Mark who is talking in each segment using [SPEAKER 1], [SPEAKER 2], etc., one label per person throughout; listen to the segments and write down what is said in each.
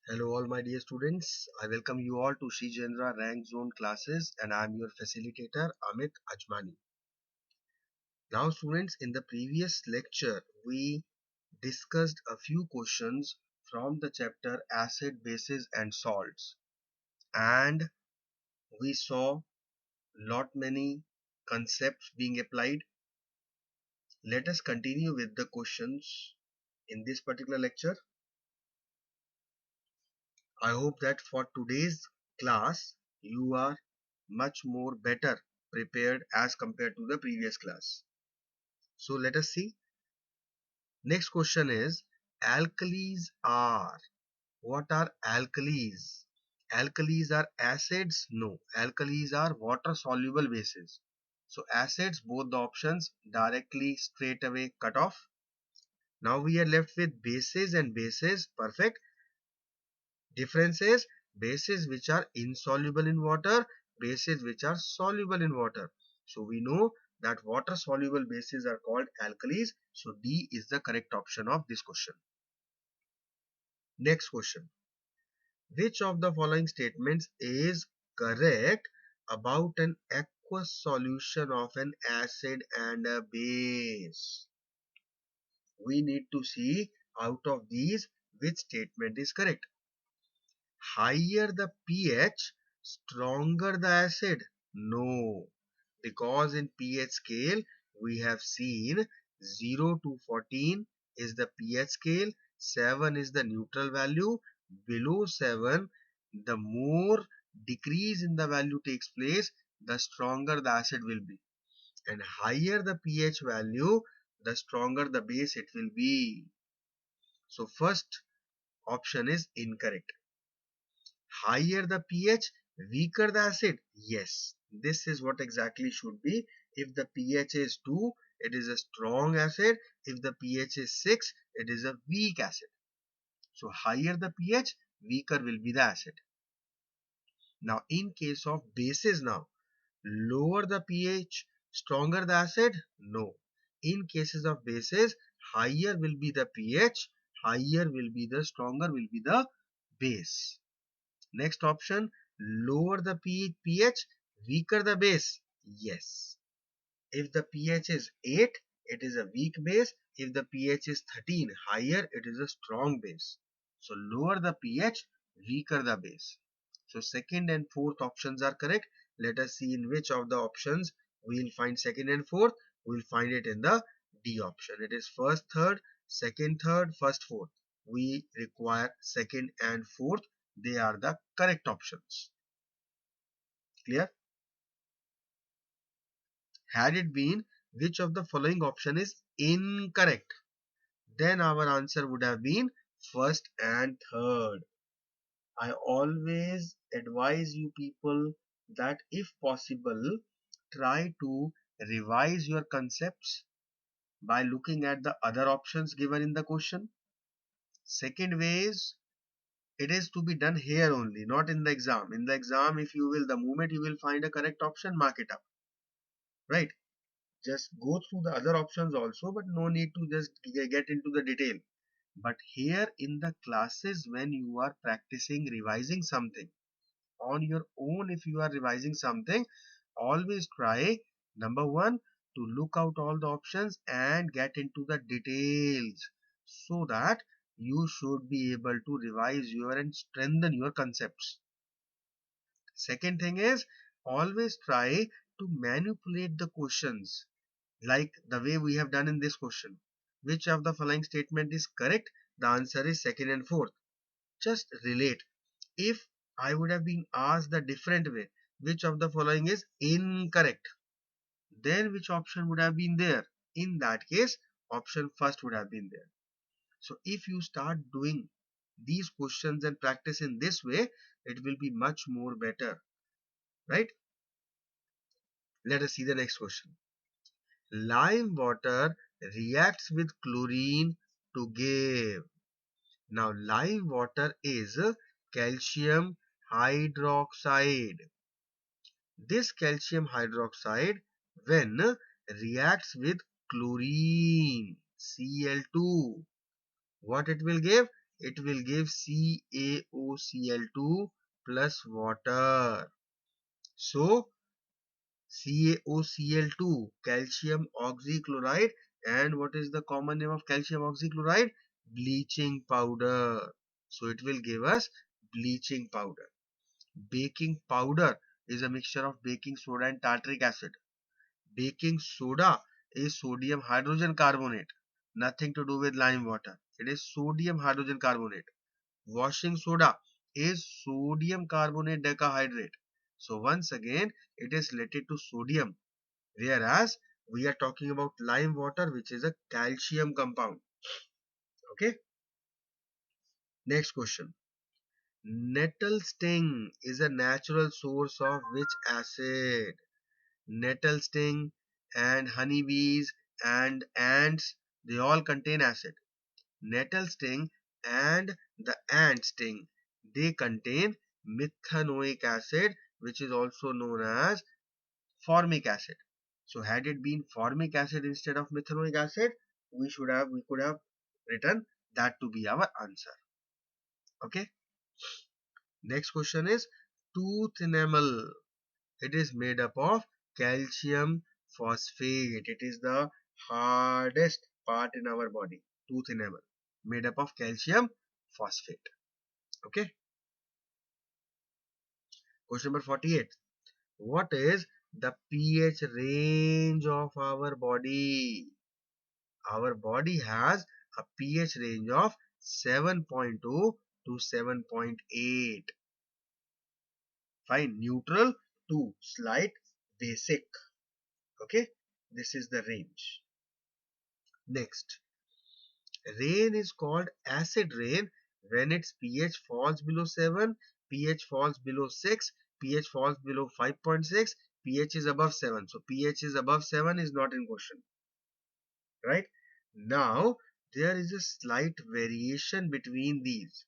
[SPEAKER 1] Hello all my dear students. I welcome you all to Srijendra Rank Zone classes and I am your facilitator Amit Ajmani. Now students, in the previous lecture we discussed a few questions from the chapter acid, bases and salts, and we saw lot many concepts being applied. Let us continue with the questions in this particular lecture. I hope that for today's class you are much more better prepared as compared to the previous class. So let us see. Next question is alkalis are. What are alkalis? Alkalis are acids? No. Alkalis are water soluble bases. So acids, both the options directly straight away cut off. Now we are left with bases and bases. Perfect. Difference is bases which are insoluble in water, bases which are soluble in water. So we know that water soluble bases are called alkalis. So D is the correct option of this question. Next question. Which of the following statements is correct about an aqueous solution of an acid and a base? We need to see out of these which statement is correct. Higher the pH, stronger the acid? No, because in pH scale we have seen 0 to 14 is the pH scale, 7 is the neutral value. Below 7, the more decrease in the value takes place, the stronger the acid will be. And higher the pH value, the stronger the base it will be. So first option is incorrect. Higher the pH, weaker the acid? Yes, this is what exactly should be. If the pH is 2, it is a strong acid. If the pH is 6, it is a weak acid. So higher the pH, weaker will be the acid. Now in case of bases now, lower the pH, stronger the acid? No. In cases of bases, higher will be the pH, higher will be the stronger will be the base. Next option, lower the pH, weaker the base. Yes. If the pH is 8, it is a weak base. If the pH is 13, higher, it is a strong base. So lower the pH, weaker the base. So second and fourth options are correct. Let us see in which of the options we will find second and fourth. We will find it in the D option. It is first, third, second, third, first, fourth. We require second and fourth. They are the correct options. Clear? Had it been which of the following option is incorrect, then our answer would have been first and third. I always advise you people that if possible, try to revise your concepts by looking at the other options given in the question. Second way is it is to be done here only, not in the exam. In the exam, if you will, the moment you will find a correct option, mark it up. Right? Just go through the other options also, but no need to just get into the detail. But here in the classes, when you are practicing revising something on your own, if you are revising something, always try number one to look out all the options and get into the details so that you should be able to revise your and strengthen your concepts. Second thing is always try to manipulate the questions like the way we have done in this question. Which of the following statement is correct? The answer is second and fourth. Just relate. If I would have been asked the different way, which of the following is incorrect? Then which option would have been there? In that case, option first would have been there. So if you start doing these questions and practice in this way, it will be much more better. Right? Let us see the next question. Lime water reacts with chlorine to give. Now lime water is calcium hydroxide. This calcium hydroxide when reacts with chlorine Cl2, what it will give? it will give CaOCl2 plus water. So CaOCl2, calcium oxychloride, and what is the common name of calcium oxychloride? Bleaching powder. So it will give us bleaching powder. Baking powder is a mixture of baking soda and tartaric acid. Baking soda is sodium hydrogen carbonate, nothing to do with lime water. It is sodium hydrogen carbonate. Washing soda is sodium carbonate decahydrate. So once again, it is related to sodium, whereas we are talking about lime water, which is a calcium compound. Okay. Next question. Nettle sting is a natural source of which acid? Nettle sting and honeybees and ants, they all contain acid. Nettle sting and the ant sting, they contain methanoic acid, which is also known as formic acid. So had it been formic acid instead of methanoic acid, we could have written that to be our answer. Okay. Next question is tooth enamel. It is made up of calcium phosphate. It is the hardest part in our body. Tooth enamel made up of calcium phosphate. Okay. Question number 48. What is the pH range of our body? Our body has a pH range of 7.2 to 7.8. Fine. Neutral to slight basic. Okay. This is the range. Next. Rain is called acid rain when its pH falls below 7, pH falls below 6, pH falls below 5.6, pH is above 7. So pH is above 7 is not in question. Right? Now, there is a slight variation between these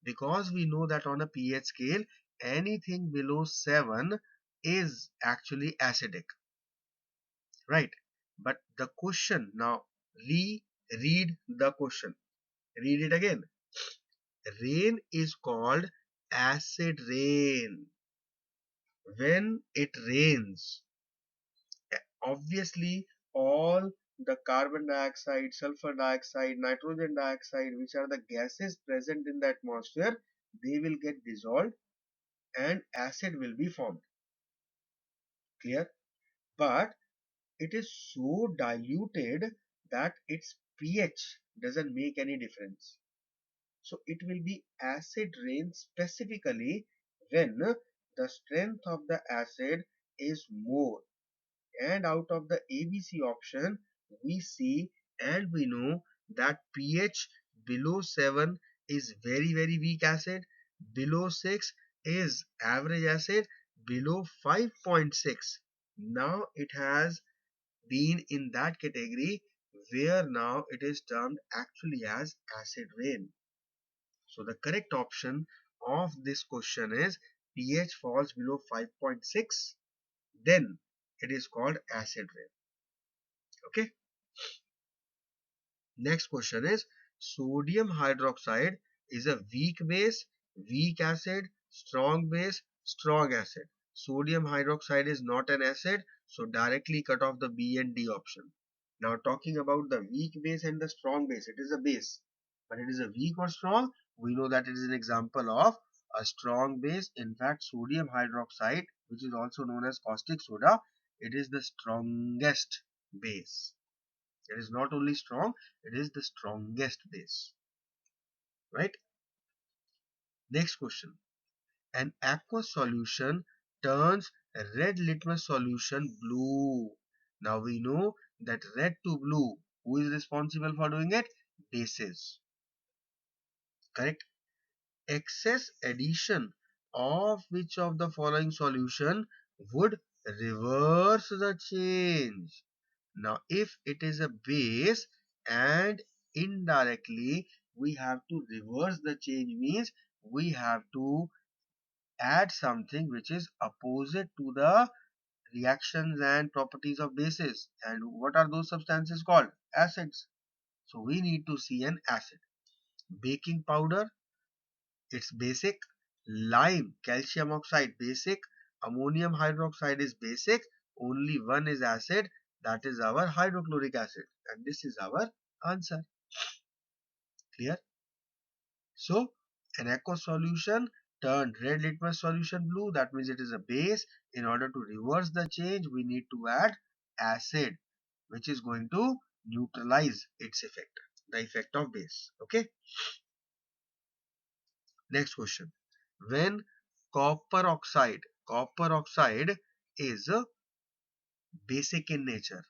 [SPEAKER 1] because we know that on a pH scale, anything below 7 is actually acidic. Right? But the question now, reread the question. Read it again. Rain is called acid rain when it rains. Obviously, all the carbon dioxide, sulfur dioxide, nitrogen dioxide, which are the gases present in the atmosphere, they will get dissolved and acid will be formed. Clear? But it is so diluted that its pH doesn't make any difference. So it will be acid rain specifically when the strength of the acid is more. And out of the ABC option, we see and we know that pH below 7 is very very weak acid, below 6 is average acid, below 5.6 now it has been in that category where now it is termed actually as acid rain. So the correct option of this question is pH falls below 5.6, then it is called acid rain. Okay. Next question is sodium hydroxide is a weak base, weak acid, strong base, strong acid. Sodium hydroxide is not an acid, so directly cut off the B and D option. Now talking about the weak base and the strong base, it is a base, but it is a weak or strong. We know that it is an example of a strong base. In fact, sodium hydroxide, which is also known as caustic soda, it is the strongest base. It is not only strong, it is the strongest base. Right? Next question. An aqueous solution turns a red litmus solution blue. Now we know that red to blue, who is responsible for doing it? Bases. Correct? Excess addition of which of the following solution would reverse the change? Now, if it is a base and indirectly we have to reverse the change, means we have to add something which is opposite to the reactions and properties of bases. And what are those substances called? Acids. So we need to see an acid. Baking powder, it's basic. Lime, calcium oxide, basic. Ammonium hydroxide is basic. Only one is acid, that is our hydrochloric acid. And this is our answer. Clear? So, an aqueous solution turned red litmus solution blue. That means it is a base. In order to reverse the change, we need to add acid, which is going to neutralize its effect, the effect of base. Okay. Next question. When copper oxide is basic in nature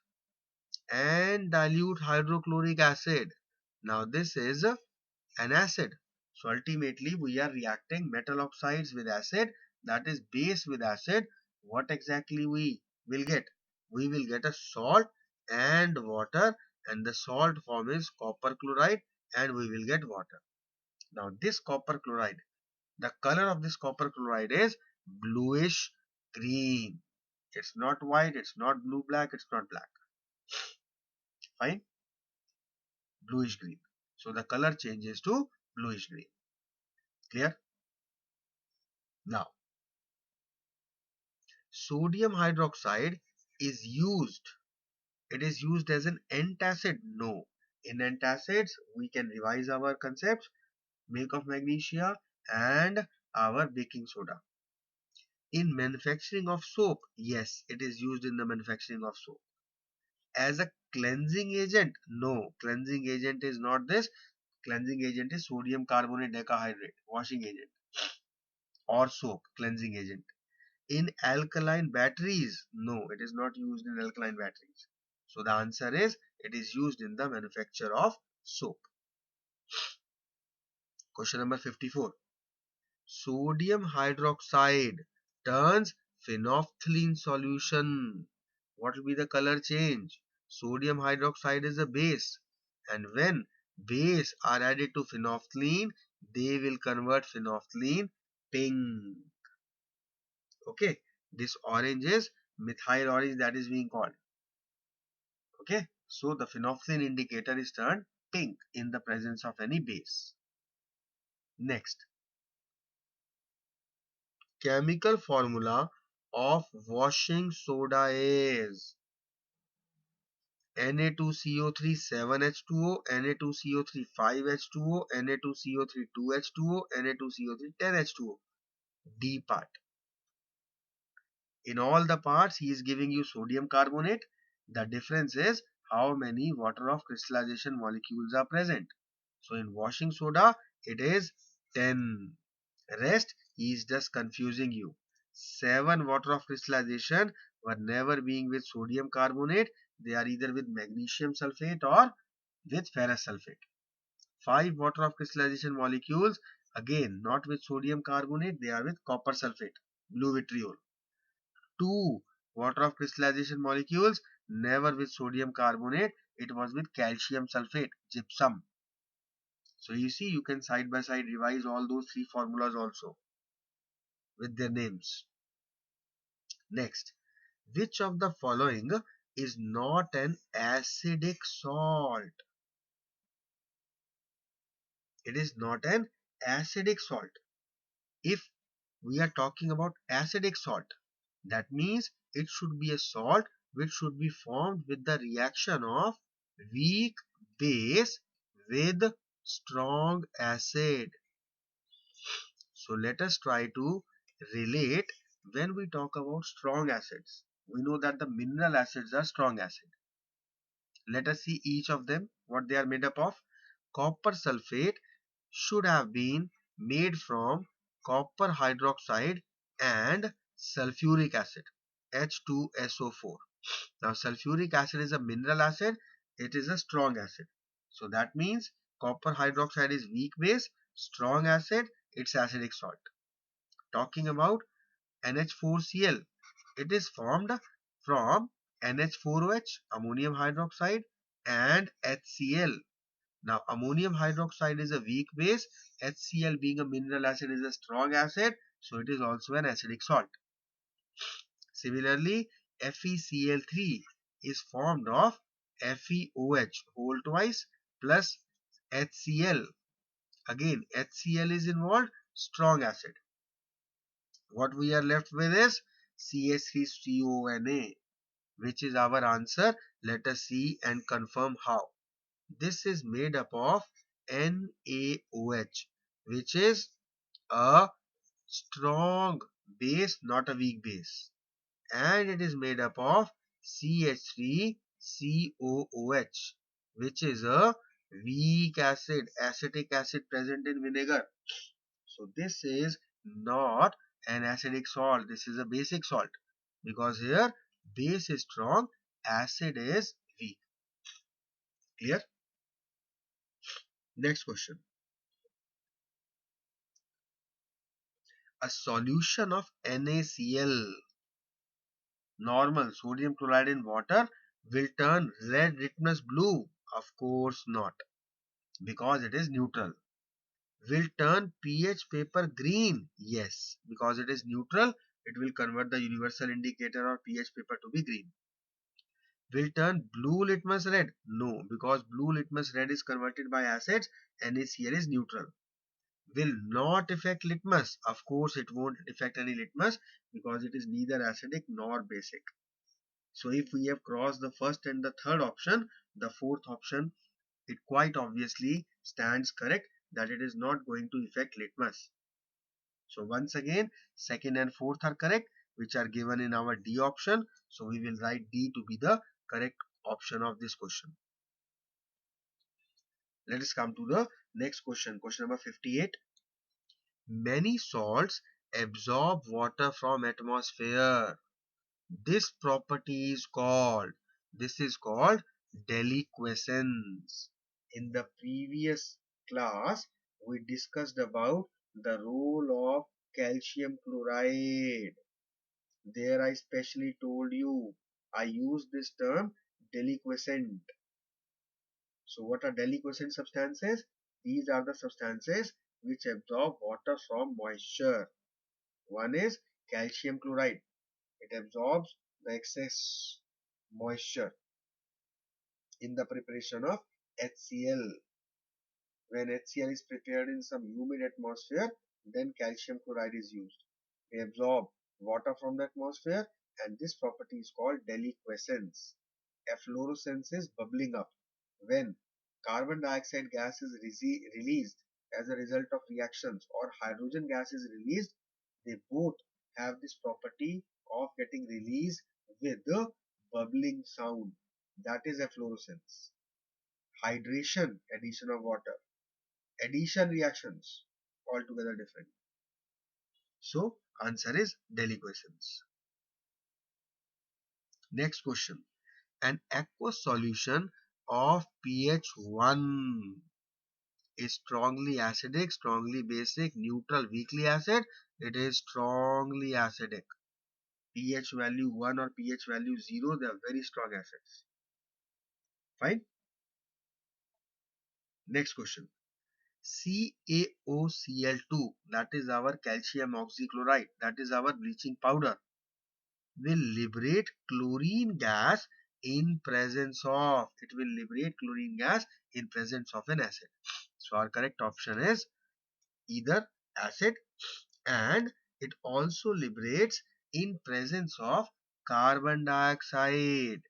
[SPEAKER 1] and dilute hydrochloric acid. Now this is an acid. So ultimately we are reacting metal oxides with acid, that is base with acid. What exactly we will get? We will get a salt and water, and the salt form is copper chloride, and we will get water. Now this copper chloride, the color of this copper chloride is bluish green. It's not white, it's not blue black, it's not black. Fine, bluish green. So the color changes to bluish green. Clear? Now, sodium hydroxide is used. It is used as an antacid. No. In antacids, we can revise our concepts. Milk of magnesia and our baking soda. In manufacturing of soap, yes, it is used in the manufacturing of soap. As a cleansing agent, no. Cleansing agent is not this. Cleansing agent is sodium carbonate decahydrate, washing agent, or soap, cleansing agent. In alkaline batteries, no, it is not used in alkaline batteries. So the answer is it is used in the manufacture of soap. Question number 54. Sodium hydroxide turns phenolphthalein solution. What will be the color change? Sodium hydroxide is a base, and when base are added to phenolphthalein, they will convert phenolphthalein pink. Okay, this orange is methyl orange, that is being called. Okay, so the phenolphthalein indicator is turned pink in the presence of any base. Next, chemical formula of washing soda is Na2CO3 7H2O, Na2CO3 5H2O, Na2CO3 2H2O, Na2CO3 10H2O. D part. In all the parts, he is giving you sodium carbonate. The difference is how many water of crystallization molecules are present. So in washing soda, it is 10. Rest, he is just confusing you. 7 water of crystallization were never being with sodium carbonate. They are either with magnesium sulfate or with ferrous sulfate. 5 water of crystallization molecules, again not with sodium carbonate, they are with copper sulfate, blue vitriol. 2 water of crystallization molecules, never with sodium carbonate, it was with calcium sulfate, gypsum. So you see, you can side by side revise all those 3 formulas also with their names. Next, which of the following is not an acidic salt? It is not an acidic salt. If we are talking about acidic salt, that means it should be a salt which should be formed with the reaction of weak base with strong acid. So let us try to relate. When we talk about strong acids, we know that the mineral acids are strong acid. Let us see each of them, what they are made up of. Copper sulfate should have been made from copper hydroxide and sulfuric acid, H2SO4. Now sulfuric acid is a mineral acid, it is a strong acid. So that means copper hydroxide is weak base, strong acid, it's acidic salt. Talking about NH4Cl, it is formed from NH4OH, ammonium hydroxide, and HCl. Now ammonium hydroxide is a weak base, HCl being a mineral acid is a strong acid, so it is also an acidic salt. Similarly, FeCl3 is formed of FeOH whole twice plus HCl. Again, HCl is involved, strong acid. What we are left with is CH3CONA, which is our answer. Let us see and confirm how. This is made up of NaOH, which is a strong base, not a weak base. And it is made up of CH3COOH, which is a weak acid, acetic acid present in vinegar. So this is not an acidic salt. This is a basic salt, because here base is strong, acid is weak. Clear? Next question. A solution of NaCl, normal sodium chloride in water, will turn red litmus blue? Of course not, because it is neutral. Will turn pH paper green? Yes, because it is neutral, it will convert the universal indicator or pH paper to be green. Will turn blue litmus red? No, because blue litmus red is converted by acids, NaCl is neutral. Will not affect litmus? Of course it won't affect any litmus, because it is neither acidic nor basic. So if we have crossed the first and the third option, the fourth option, it quite obviously stands correct, that it is not going to affect litmus. So once again, second and fourth are correct, which are given in our D option. So we will write D to be the correct option of this question. Let us come to the next question. Question number 58. Many salts absorb water from atmosphere. This property is called, deliquescence. In the previous class, we discussed about the role of calcium chloride. There I specially told you, I use this term deliquescent. So what are deliquescent substances? These are the substances which absorb water from moisture. One is calcium chloride. It absorbs the excess moisture in the preparation of HCl. When HCl is prepared in some humid atmosphere, then calcium chloride is used. They absorb water from the atmosphere, and this property is called deliquescence. Efflorescence is bubbling up. When carbon dioxide gas is released as a result of reactions, or hydrogen gas is released, they both have this property of getting released with the bubbling sound. That is efflorescence. Hydration, addition of water. Addition reactions, altogether different. So answer is deliquescence. Next question. An aqueous solution of pH 1 is strongly acidic, strongly basic, neutral, weakly acid. It is strongly acidic. pH value 1 or pH value 0, they are very strong acids. Fine. Next question. CaOCl2, that is our calcium oxychloride, that is our bleaching powder, will liberate chlorine gas in presence of, an acid. So our correct option is either acid, and it also liberates in presence of carbon dioxide.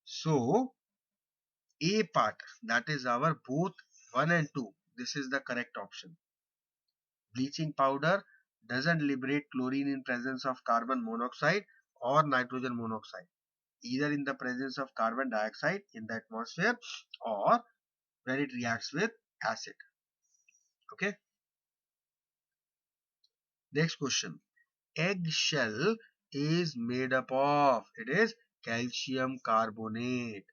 [SPEAKER 1] So A part, that is our both 1 and 2, this is the correct option. Bleaching powder doesn't liberate chlorine in presence of carbon monoxide or nitrogen monoxide, either in the presence of carbon dioxide in the atmosphere or when it reacts with acid. Okay. Next question. Eggshell is made up of, it is calcium carbonate.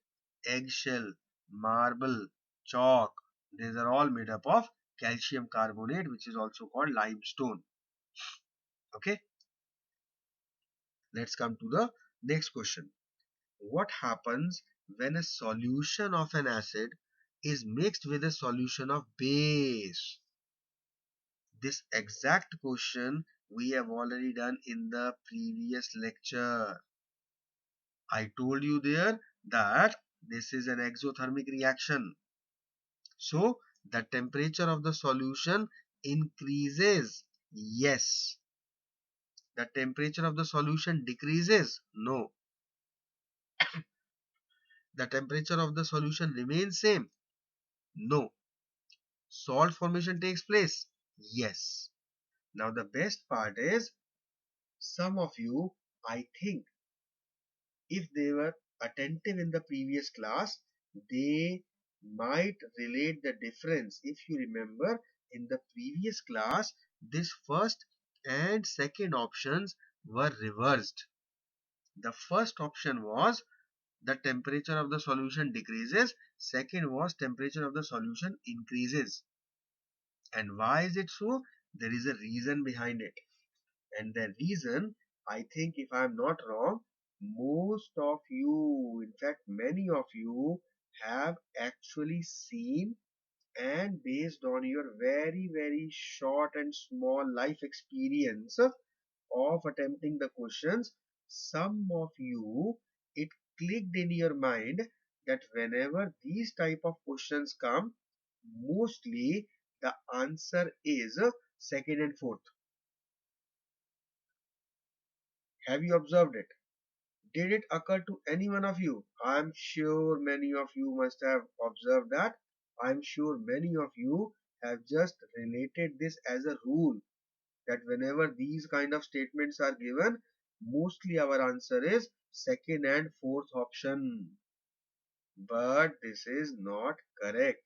[SPEAKER 1] Eggshell, marble, chalk, these are all made up of calcium carbonate, which is also called limestone. Okay. Let's come to the next question. What happens when a solution of an acid is mixed with a solution of base? This exact question we have already done in the previous lecture. I told you there that this is an exothermic reaction. So The temperature of the solution increases. Yes. The temperature of the solution decreases. No. The temperature of the solution remains same. No. Salt formation takes place. Yes. Now the best part is, some of you, I think, if they were attentive in the previous class, they might relate the difference. If you remember, in the previous class, this first and second options were reversed. The first option was the temperature of the solution decreases. Second was temperature of the solution increases. And why is it so? There is a reason behind it. And the reason, I think, if I am not wrong, most of you, in fact, many of you, have actually seen, and based on your very, very short and small life experience of attempting the questions, some of you, it clicked in your mind that whenever these type of questions come, mostly the answer is second and fourth. Have you observed it? Did it occur to any one of you? I'm sure many of you must have observed that. I'm sure many of you have just related this as a rule, that whenever these kind of statements are given, mostly our answer is second and fourth option. But this is not correct.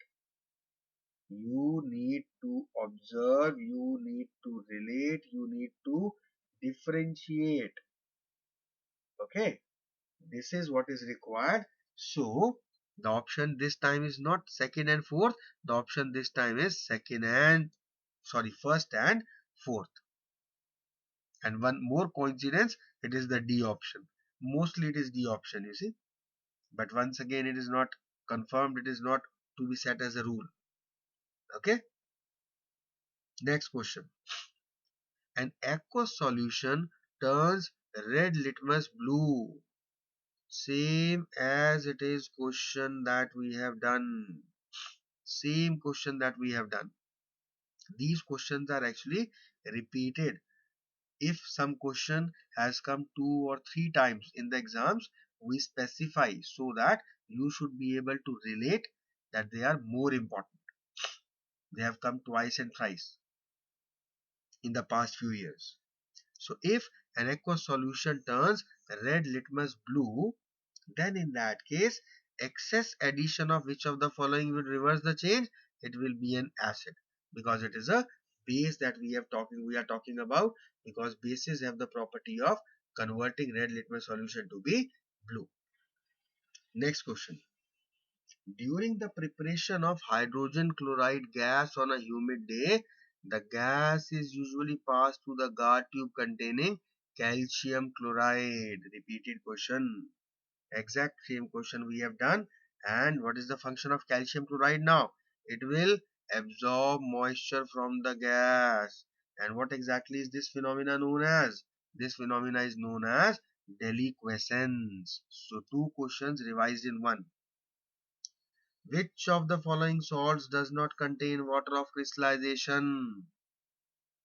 [SPEAKER 1] You need to observe, you need to relate, you need to differentiate. Okay, this is what is required. So the option this time is not second and fourth. The option this time is first and fourth. And one more coincidence, it is the D option. Mostly it is D option, you see. But once again, it is not confirmed. It is not to be set as a rule. Okay. Next question. An aqueous solution turns red litmus blue. Same as it is question that we have done. Same question that we have done. These questions are actually repeated. If some question has come 2 or 3 times in the exams, we specify so that you should be able to relate that they are more important. They have come twice and thrice in the past few years. So if an aqueous solution turns red litmus blue, then in that case, excess addition of which of the following will reverse the change? It will be an acid, because it is a base that we are talking about, because bases have the property of converting red litmus solution to be blue. Next question. During the preparation of hydrogen chloride gas on a humid day, the gas is usually passed through the guard tube containing calcium chloride. Repeated question. Exact same question we have done. And what is the function of calcium chloride now? It will absorb moisture from the gas. And what exactly is this phenomena known as? This phenomena is known as deliquescence. So 2 questions revised in one. Which of the following salts does not contain water of crystallization?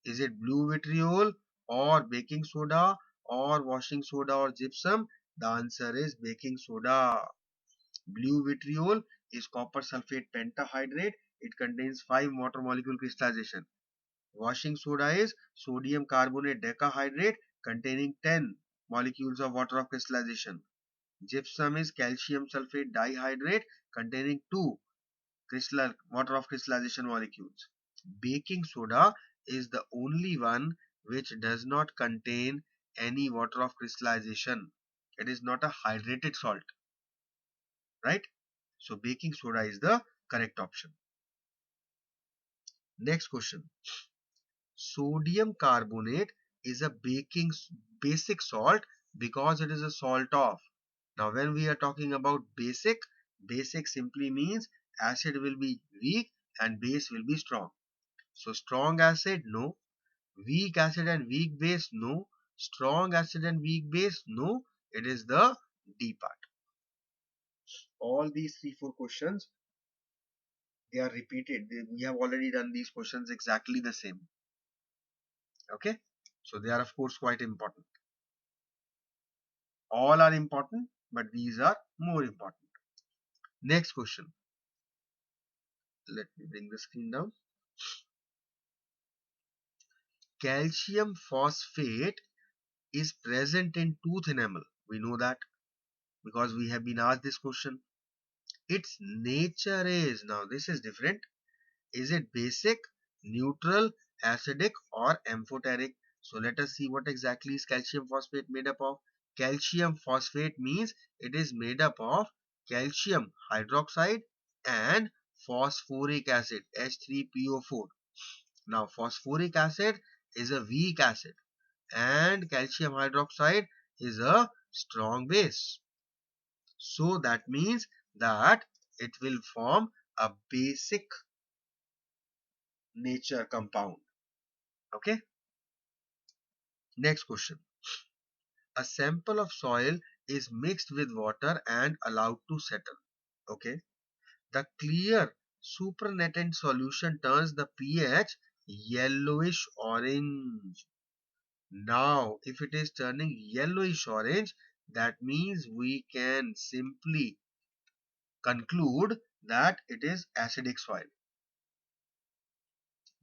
[SPEAKER 1] Is it blue vitriol or baking soda or washing soda or gypsum? The answer is baking soda. Blue vitriol is copper sulfate pentahydrate. It contains 5 water molecule crystallization. Washing soda is sodium carbonate decahydrate containing 10 molecules of water of crystallization. Gypsum is calcium sulfate dihydrate containing 2 water of crystallization molecules. Baking soda is the only one which does not contain any water of crystallization. It is not a hydrated salt, right? So baking soda is the correct option. Next question. Sodium carbonate is a basic salt because it is a salt of. Now when we are talking about basic simply means acid will be weak and base will be strong. So strong acid, no. Weak acid and weak base, no. Strong acid and weak base, no. It is the D part. All these 3-4 questions They are repeated. We have already done these questions exactly the same. Okay. So they are of course quite important. All are important, but these are more important. Next question. Let me bring the screen down. Calcium phosphate is present in tooth enamel. We know that because we have been asked this question. Its nature is, now this is different. Is it basic, neutral, acidic or amphoteric? So let us see what exactly is calcium phosphate made up of. Calcium phosphate means it is made up of calcium hydroxide and phosphoric acid H3PO4. Now phosphoric acid is a weak acid and calcium hydroxide is a strong base. So that means that it will form a basic nature compound. Okay. Next question. A sample of soil is mixed with water and allowed to settle. Okay. The clear supernatant solution turns the pH yellowish orange. Now, if it is turning yellowish orange, that means we can simply conclude that it is acidic soil.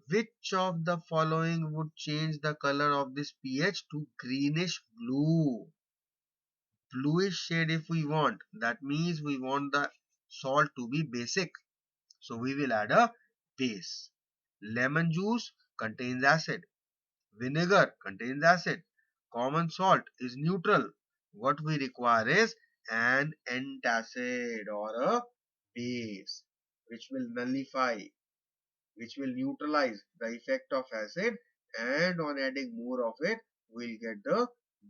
[SPEAKER 1] Which of the following would change the color of this pH to greenish blue? Bluish shade if we want. That means we want the salt to be basic. So we will add a base. Lemon juice contains acid. Vinegar contains acid. Common salt is neutral. What we require is an antacid or a base which will nullify, which will neutralize the effect of acid, and on adding more of it we'll get the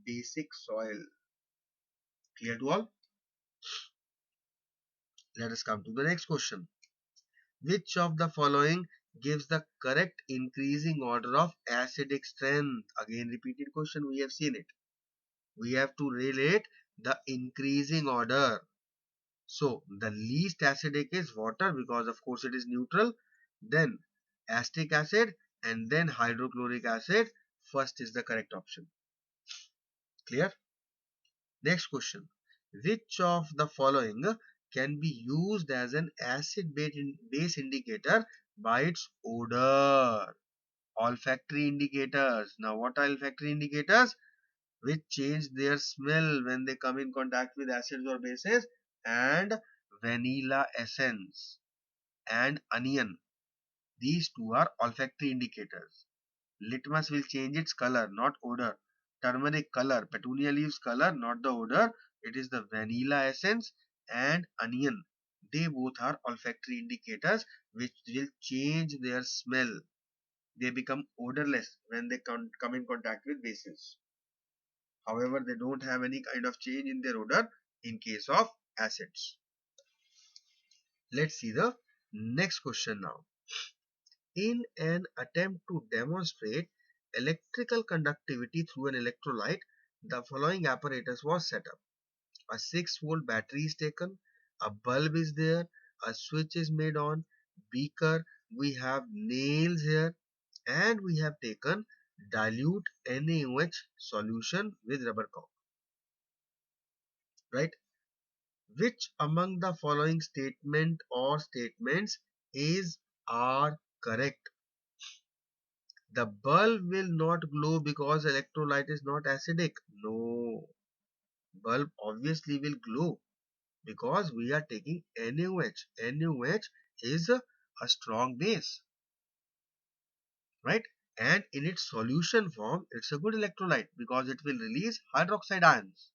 [SPEAKER 1] basic soil. Clear to all? Let us come to the next question. Which of the following gives the correct increasing order of acidic strength? Again repeated question, we have seen it. We have to relate the increasing order. So the least acidic is water because of course it is neutral. Then acetic acid and then hydrochloric acid. First is the correct option. Clear? Next question. Which of the following can be used as an acid base indicator by its odor? Olfactory indicators. Now what are olfactory indicators? Which change their smell when they come in contact with acids or bases, and vanilla essence and onion. These two are olfactory indicators. Litmus will change its color, not odor. Turmeric color, petunia leaves color, not the odor. It is the vanilla essence and onion. They both are olfactory indicators which will change their smell. They become odorless when they come in contact with bases. However, they don't have any kind of change in their odor in case of acids. Let's see the next question now. In an attempt to demonstrate electrical conductivity through an electrolyte, the following apparatus was set up. A 6-volt battery is taken, a bulb is there, a switch is made on, beaker, we have nails here, and we have taken dilute NaOH solution with rubber cork. Right? Which among the following statement or statements are correct? The bulb will not glow because electrolyte is not acidic. No, bulb obviously will glow because we are taking NaOH. NaOH is a strong base, right? And in its solution form, it's a good electrolyte because it will release hydroxide ions.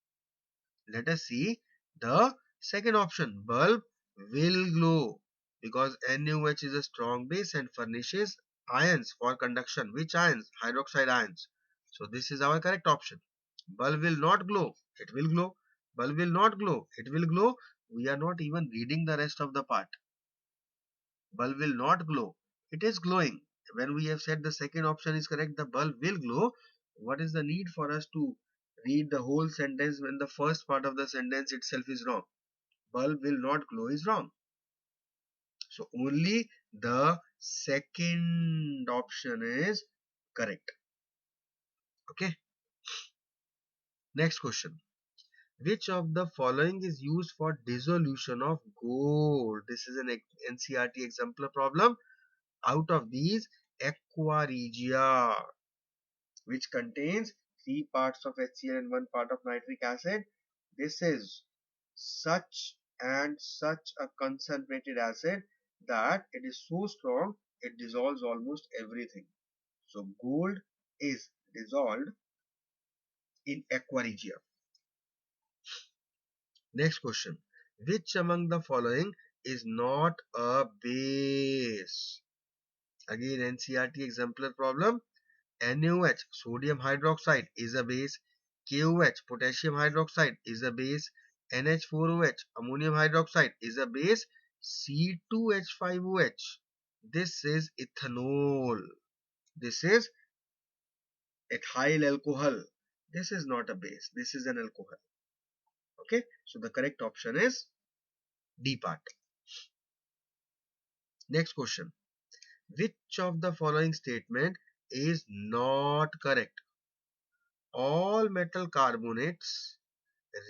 [SPEAKER 1] Let us see the second option. Bulb will glow because NaOH is a strong base and furnishes ions for conduction. Which ions? Hydroxide ions. So this is our correct option. Bulb will not glow. It will glow. Bulb will not glow. It will glow. We are not even reading the rest of the part. Bulb will not glow. It is glowing. When we have said the second option is correct, the bulb will glow. What is the need for us to read the whole sentence when the first part of the sentence itself is wrong? Bulb will not glow is wrong. So only the second option is correct. Okay. Next question. Which of the following is used for dissolution of gold? This is an NCERT exemplar problem. Out of these, aqua regia, which contains 3 parts of HCl and 1 part of nitric acid. This is such and such a concentrated acid that it is so strong it dissolves almost everything. So gold is dissolved in aqua regia. Next question. Which among the following is not a base? Again NCERT exemplar problem. NaOH, sodium hydroxide, is a base. KOH, potassium hydroxide, is a base. NH4OH, ammonium hydroxide, is a base. C2H5OH, this is ethanol. This is ethyl alcohol. This is not a base. This is an alcohol. Okay. So the correct option is D part. Next question. Which of the following statement is not correct? All metal carbonates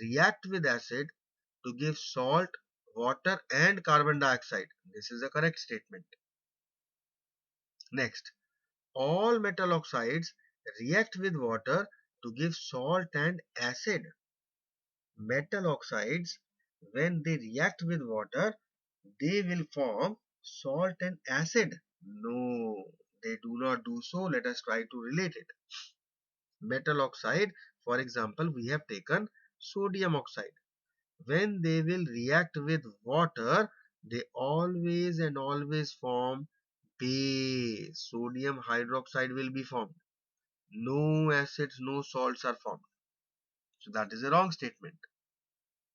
[SPEAKER 1] react with acid to give salt, water and carbon dioxide. This is a correct statement. Next, all metal oxides react with water to give salt and acid. Metal oxides, when they react with water, they will form salt and acid. No, they do not do so. Let us try to relate it. Metal oxide, for example, we have taken sodium oxide. When they will react with water, they always and always form base. Sodium hydroxide will be formed. No acids, no salts are formed. So that is a wrong statement.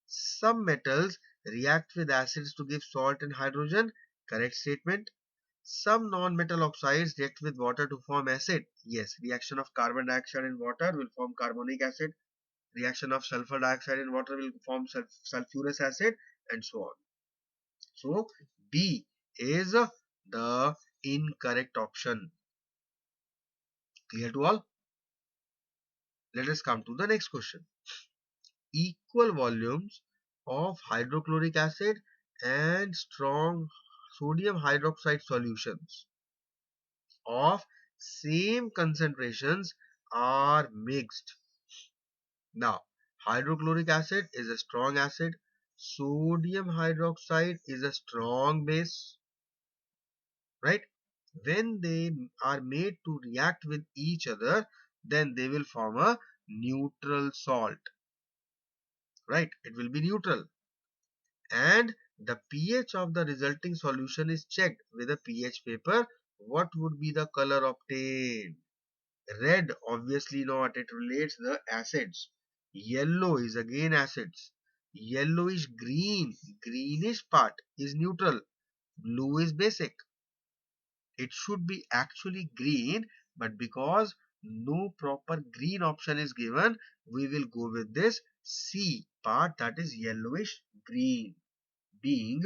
[SPEAKER 1] Some metals react with acids to give salt and hydrogen. Correct statement. Some non-metal oxides react with water to form acid. Yes, reaction of carbon dioxide in water will form carbonic acid. Reaction of sulfur dioxide in water will form sulfurous acid, and so on. So B is the incorrect option. Clear to all? Let us come to the next question. Equal volumes of hydrochloric acid and strong sodium hydroxide solutions of same concentrations are mixed. Now, hydrochloric acid is a strong acid. Sodium hydroxide is a strong base, right? When they are made to react with each other, then they will form a neutral salt, right? It will be neutral. And the pH of the resulting solution is checked with a pH paper. What would be the color obtained? Red, obviously not. It relates the acids. Yellow is again acids. Yellowish green, greenish part is neutral. Blue is basic. It should be actually green, but because no proper green option is given, we will go with this C part, that is yellowish green, being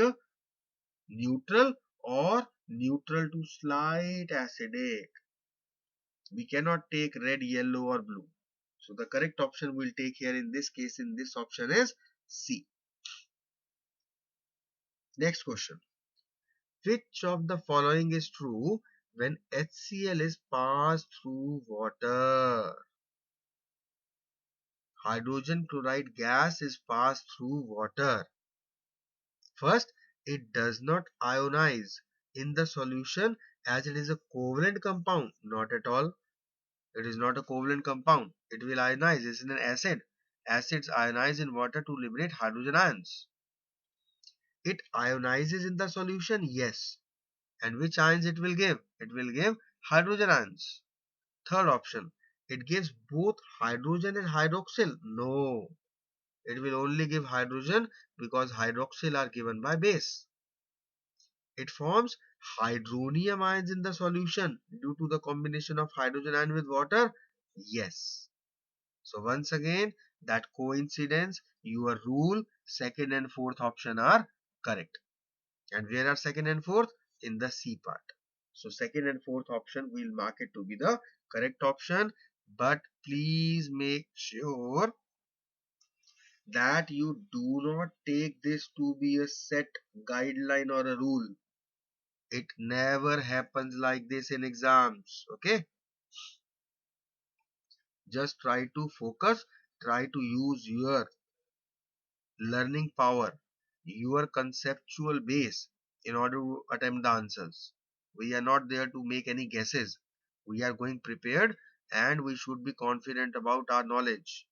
[SPEAKER 1] neutral or neutral to slight acidic. We cannot take red, yellow or blue. So the correct option we'll take here in this case, in this option, is C. Next question. Which of the following is true when HCl is passed through water? Hydrogen chloride gas is passed through water. First, it does not ionize in the solution as it is a covalent compound. Not at all. It is not a covalent compound. It will ionize. It is an acid. Acids ionize in water to liberate hydrogen ions. It ionizes in the solution, yes. And which ions it will give? It will give hydrogen ions. Third option, it gives both hydrogen and hydroxyl. No, it will only give hydrogen because hydroxyl are given by base. It forms hydronium ions in the solution due to the combination of hydrogen ion with water. Yes. So once again, that coincidence, your rule, second and fourth option are correct. And where are second and fourth? In the C part. So second and fourth option we'll mark it to be the correct option. But please make sure that you do not take this to be a set guideline or a rule. It never happens like this in exams. Okay, just try to focus, try to use your learning power, your conceptual base in order to attempt the answers. We are not there to make any guesses. We are going prepared and we should be confident about our knowledge.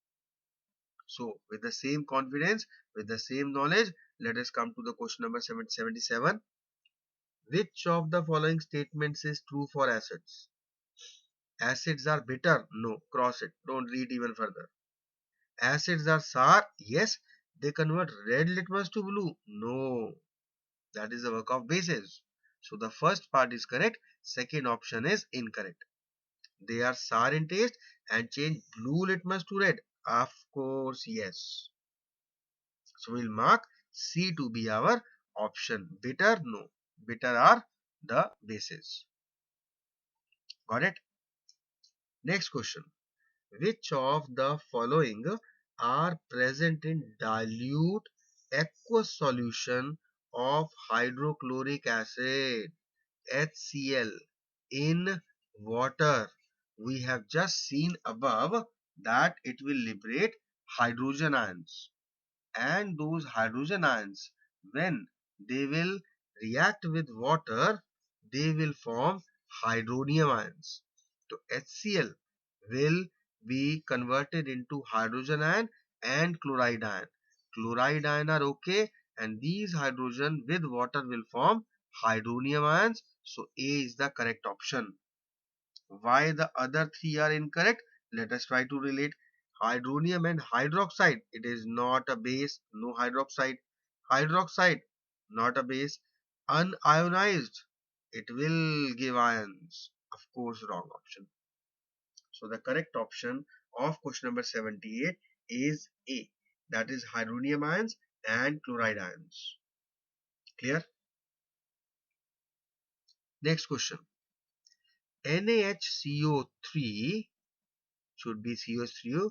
[SPEAKER 1] So, with the same confidence, with the same knowledge, let us come to the question number 77. Which of the following statements is true for acids? Acids are bitter? No. Cross it. Don't read even further. Acids are sour? Yes. They convert red litmus to blue? No. That is the work of bases. So the first part is correct. Second option is incorrect. They are sour in taste and change blue litmus to red. Of course, yes. So we'll mark C to be our option. Bitter? No. Bitter are the bases. Got it? Next question. Which of the following are present in dilute aqueous solution of hydrochloric acid HCl in water? We have just seen above that it will liberate hydrogen ions, and those hydrogen ions, when they will react with water, they will form hydronium ions. So HCl will be converted into hydrogen ion and chloride ion. Chloride ion are okay, and these hydrogen with water will form hydronium ions. So A is the correct option. Why the other three are incorrect? Let us try to relate. Hydronium and hydroxide. It is not a base. No hydroxide. Hydroxide. Not a base. Unionized. It will give ions. Of course, wrong option. So the correct option of question number 78 is A. That is hydronium ions and chloride ions. Clear? Next question. NaHCO3 should be CH3O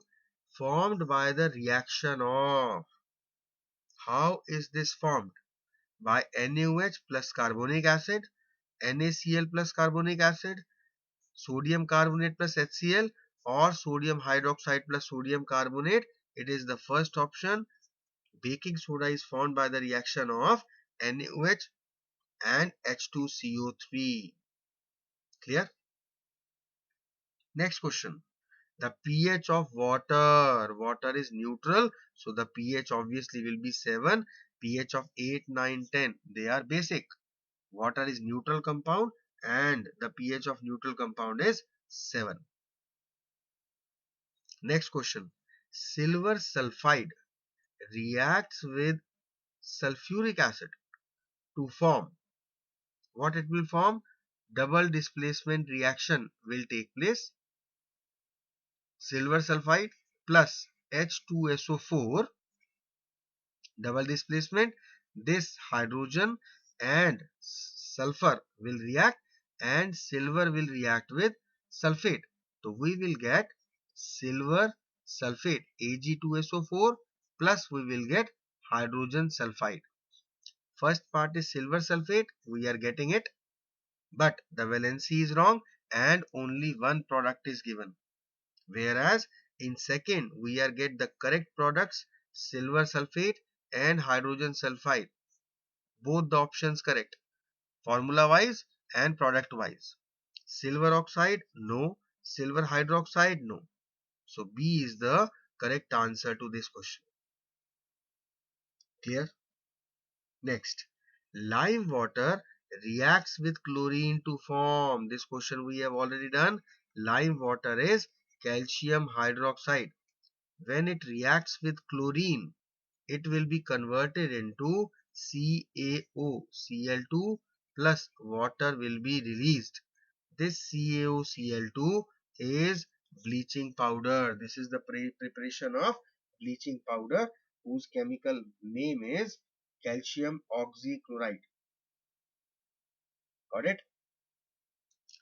[SPEAKER 1] formed by the reaction of. How is this formed? By NaOH plus carbonic acid, NaCl plus carbonic acid, sodium carbonate plus HCl, or sodium hydroxide plus sodium carbonate. It is the first option. Baking soda is formed by the reaction of NaOH and H2CO3. Clear? Next question. The pH of water. Water is neutral, so the pH obviously will be 7. pH of 8, 9, 10. They are basic. Water is neutral compound and the pH of neutral compound is 7. Next question. Silver sulfide reacts with sulfuric acid to form. What it will form? Double displacement reaction will take place. Silver sulfide plus H2SO4, double displacement. This hydrogen and sulfur will react and silver will react with sulfate. So we will get silver sulfate Ag2SO4 plus we will get hydrogen sulfide. First part is silver sulfate, we are getting it, but the valency is wrong and only one product is given. Whereas in second we are get the correct products, silver sulfate and hydrogen sulfide. Both the options correct, formula wise and product wise. Silver oxide no, silver hydroxide no. So B is the correct answer to this question. Clear? Next, lime water reacts with chlorine to form. This question we have already done. Lime water is calcium hydroxide. When it reacts with chlorine, it will be converted into CaO, Cl2 plus water will be released. This CaO, Cl2 is bleaching powder. This is the preparation of bleaching powder whose chemical name is calcium oxychloride. Got it?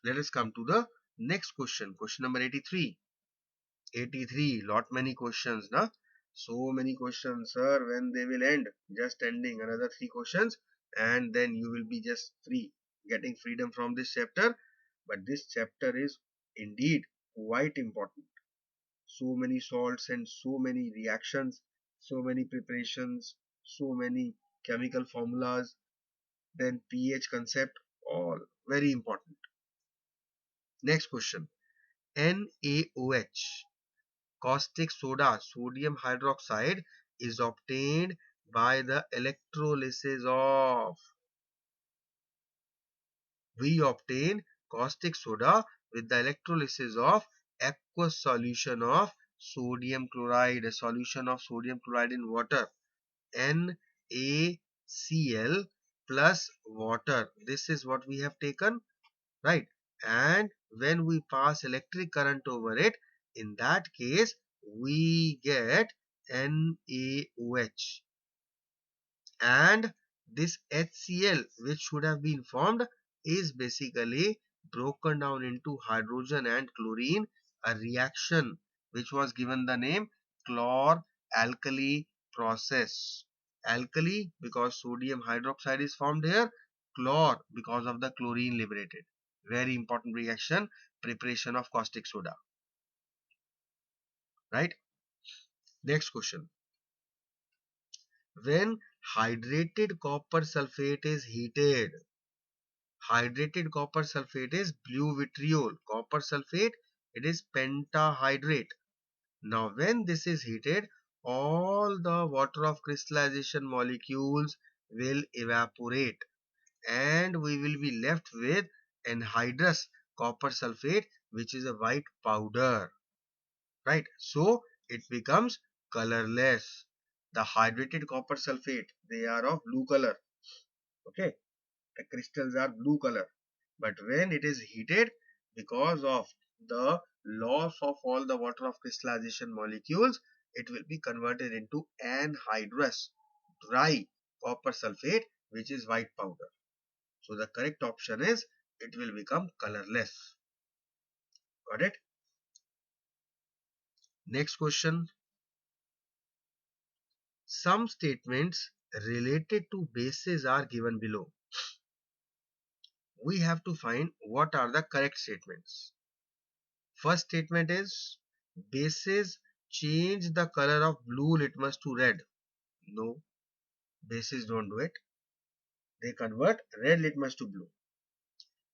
[SPEAKER 1] Let us come to the next question. Question number 83. 83, lot many questions, na? So many questions, sir. When they will end? Just ending another 3 questions, and then you will be just free, getting freedom from this chapter. But this chapter is indeed quite important. So many salts and so many reactions, so many preparations, so many chemical formulas, then pH concept, all very important. Next question. NaOH, caustic soda, sodium hydroxide, is obtained by the electrolysis of. We obtain caustic soda with the electrolysis of aqueous solution of sodium chloride, a solution of sodium chloride in water, NaCl plus water. This is what we have taken, right? And when we pass electric current over it, in that case we get NaOH, and this HCl, which should have been formed, is basically broken down into hydrogen and chlorine, a reaction which was given the name chlor-alkali process. Alkali because sodium hydroxide is formed here, chlor because of the chlorine liberated. Very important reaction, preparation of caustic soda, right? Next question. When hydrated copper sulfate is heated, hydrated copper sulfate is blue vitriol. Copper sulfate, it is pentahydrate. Now when this is heated, all the water of crystallization molecules will evaporate, and we will be left with anhydrous copper sulfate, which is a white powder, right? So it becomes colorless. The hydrated copper sulfate, they are of blue color. Okay, the crystals are blue color, but when it is heated, because of the loss of all the water of crystallization molecules, it will be converted into anhydrous dry copper sulfate, which is white powder. So the correct option is it will become colorless. Got it? Next question. Some statements related to bases are given below. We have to find what are the correct statements. First statement is bases change the color of blue litmus to red. No, bases don't do it. They convert red litmus to blue.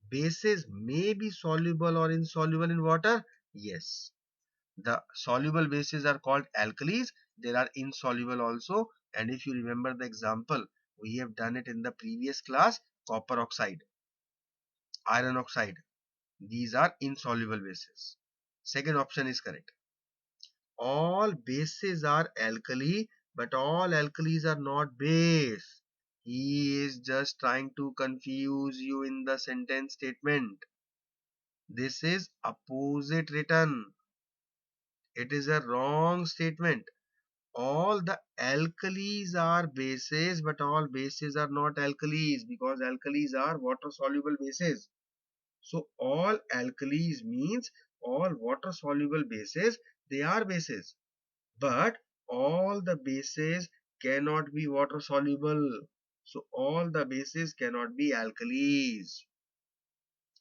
[SPEAKER 1] Bases may be soluble or insoluble in water. Yes. The soluble bases are called alkalis. There are insoluble also. And if you remember the example, we have done it in the previous class, copper oxide, iron oxide. These are insoluble bases. Second option is correct. All bases are alkali, but all alkalis are not base. He is just trying to confuse you in the sentence statement. This is opposite written. It is a wrong statement. All the alkalis are bases, but all bases are not alkalis, because alkalis are water soluble bases. So all alkalis means all water soluble bases, they are bases. But all the bases cannot be water soluble. So all the bases cannot be alkalis.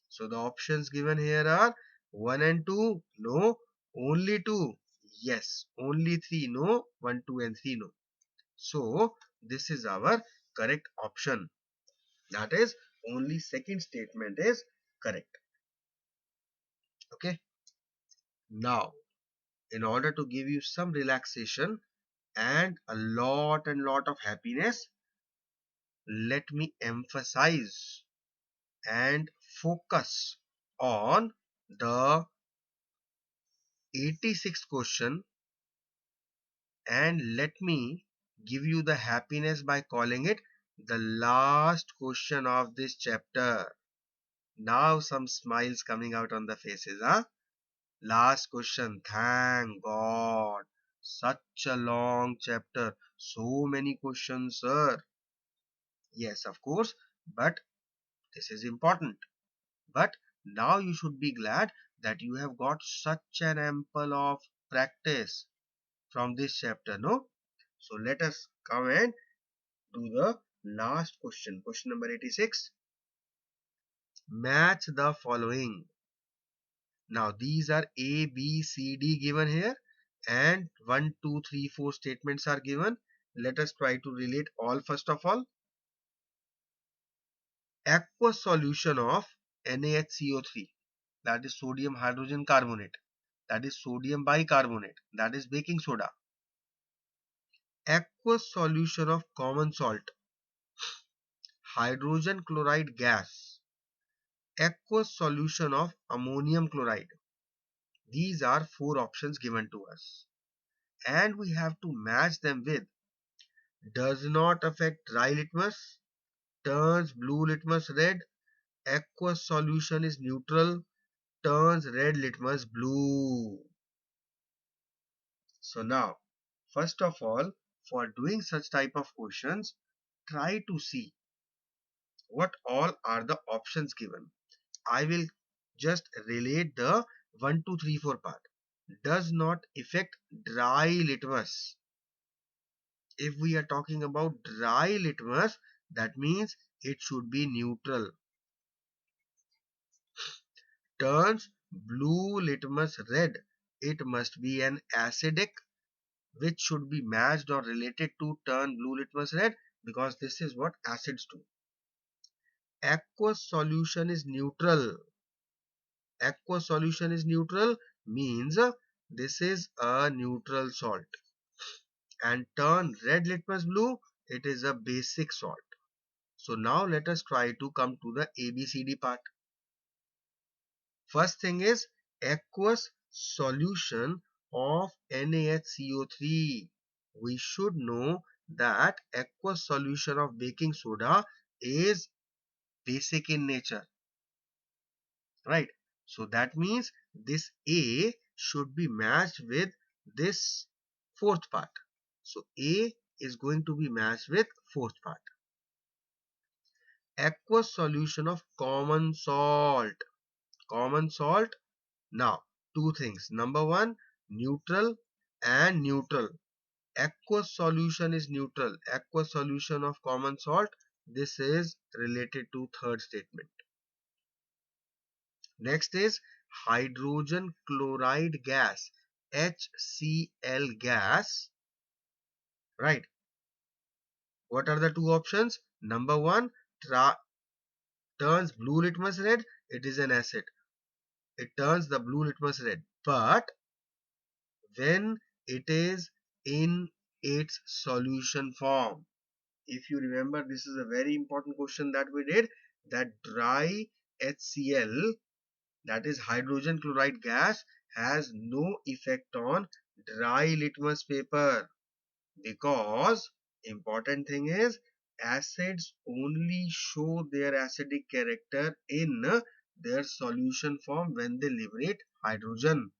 [SPEAKER 1] So the options given here are 1 and 2. No. Only 2. Yes. Only 3. No. 1, 2 and 3. No. So this is our correct option. That is, only second statement is correct. Okay. Now, in order to give you some relaxation and a lot of happiness, let me emphasize and focus on the 86th question, and let me give you the happiness by calling it the last question of this chapter. Now some smiles coming out on the faces, huh? Last question. Thank God. Such a long chapter. So many questions, sir. Yes, of course. But This is important. But now you should be glad that you have got such an ample of practice from this chapter, no? So let us come and do the last question. Question number 86. Match the following. Now these are A, B, C, D given here, and 1, 2, 3, 4 statements are given. Let us try to relate all first of all. Aqueous solution of NaHCO3, that is sodium hydrogen carbonate, that is sodium bicarbonate, that is baking soda. Aqueous solution of common salt, hydrogen chloride gas, aqueous solution of ammonium chloride. These are four options given to us, and we have to match them with does not affect dry litmus, turns blue litmus red, aqueous solution is neutral, turns red litmus blue. So now, first of all, for doing such type of questions, try to see what all are the options given. I will just relate the 1, 2, 3, 4 part. Does not affect dry litmus. If we are talking about dry litmus, that means it should be neutral. Turns blue litmus red, it must be an acidic, which should be matched or related to turn blue litmus red, because this is what acids do. Aqueous solution is neutral. Aqueous solution is neutral means this is a neutral salt. And turn red litmus blue, it is a basic salt. So now let us try to come to the ABCD part. First thing is aqueous solution of NaHCO3. We should know that aqueous solution of baking soda is basic in nature, right? So that means this A should be matched with this fourth part. So A is going to be matched with fourth part. Aqueous solution of common salt. Common salt. Now, two things. Number one, neutral and neutral. Aqueous solution is neutral. Aqueous solution of common salt. This is related to third statement. Next is hydrogen chloride gas, HCl gas, right? What are the two options? Number one, turns blue litmus red, it is an acid. It turns the blue litmus red. But when it is in its solution form, if you remember, this is a very important question that we did, that dry HCl, that is hydrogen chloride gas, has no effect on dry litmus paper, because important thing is acids only show their acidic character in their solution form when they liberate hydrogen.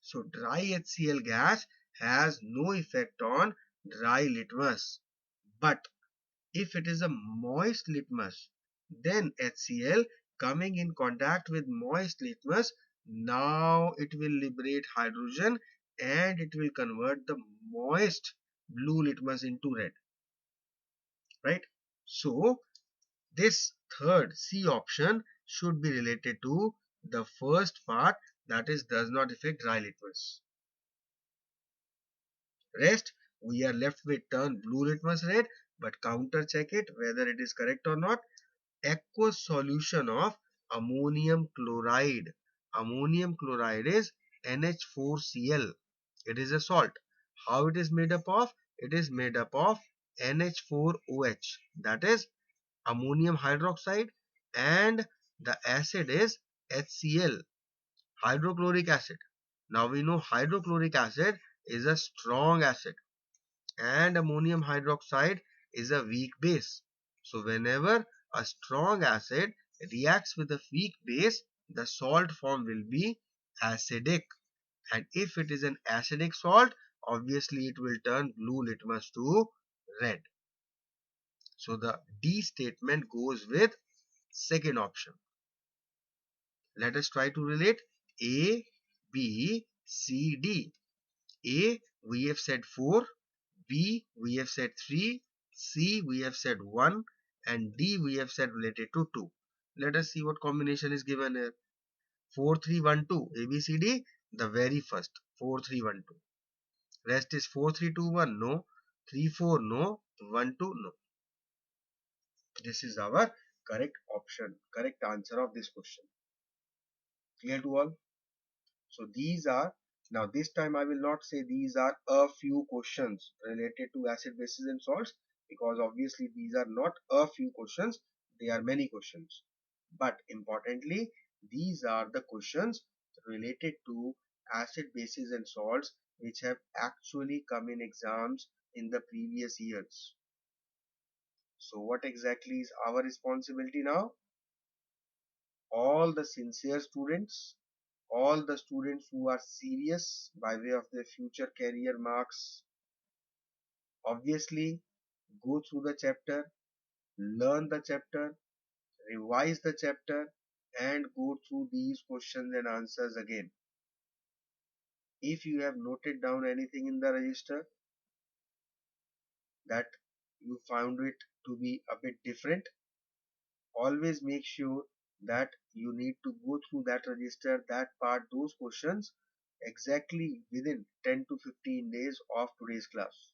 [SPEAKER 1] So dry HCl gas has no effect on dry litmus. But if it is a moist litmus, then HCl coming in contact with moist litmus, now it will liberate hydrogen and it will convert the moist blue litmus into red, right? So this third C option should be related to the first part, that is does not affect dry litmus. Rest we are left with turn blue litmus red, but counter check it whether it is correct or not. Aqueous solution of ammonium chloride. Ammonium chloride is NH4Cl. It is a salt. How it is made up of? It is made up of NH4OH, that is ammonium hydroxide, and the acid is HCl, hydrochloric acid. Now we know hydrochloric acid is a strong acid and ammonium hydroxide is a weak base. So whenever a strong acid reacts with a weak base, the salt form will be acidic. And if it is an acidic salt, obviously it will turn blue litmus to red. So the D statement goes with Second option. Let us try to relate A, B, C, D. A, we have said 4, B, we have said 3, C, we have said 1, and D, we have said related to 2. Let us see what combination is given here. 4, 3, 1, 2. A, B, C, D, the very first. 4, 3, 1, 2. Rest is 4, 3, 2, 1. No. 3, 4. No. 1, 2. No. This is our correct option, correct answer of this question. Clear to all? So these are, now this time I will not say these are a few questions related to acid, bases and salts, because obviously these are not a few questions, they are many questions. But importantly, these are the questions related to acid, bases and salts which have actually come in exams in the previous years. So what exactly is our responsibility now? All the sincere students, all the students who are serious by way of their future career marks, obviously go through the chapter, learn the chapter, revise the chapter, and go through these questions and answers again. If you have noted down anything in the register that you found it to be a bit different, always make sure that you need to go through that register, that part, those questions exactly within 10 to 15 days of today's class.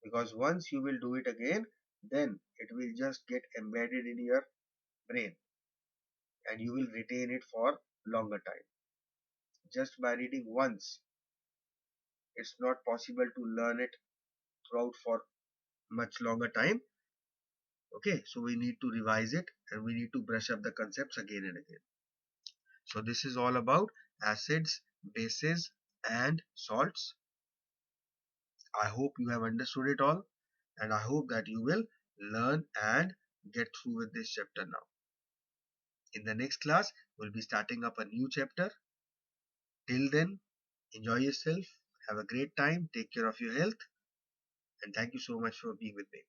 [SPEAKER 1] Because once you will do it again, then it will just get embedded in your brain and you will retain it for longer time. Just by reading once, it's not possible to learn it throughout for much longer time. Okay, so we need to revise it and we need to brush up the concepts again and again. So this is all about acids, bases and salts. I hope you have understood it all and I hope that you will learn and get through with this chapter now. In the next class, we'll be starting up a new chapter. Till then, enjoy yourself, have a great time, take care of your health, and thank you so much for being with me.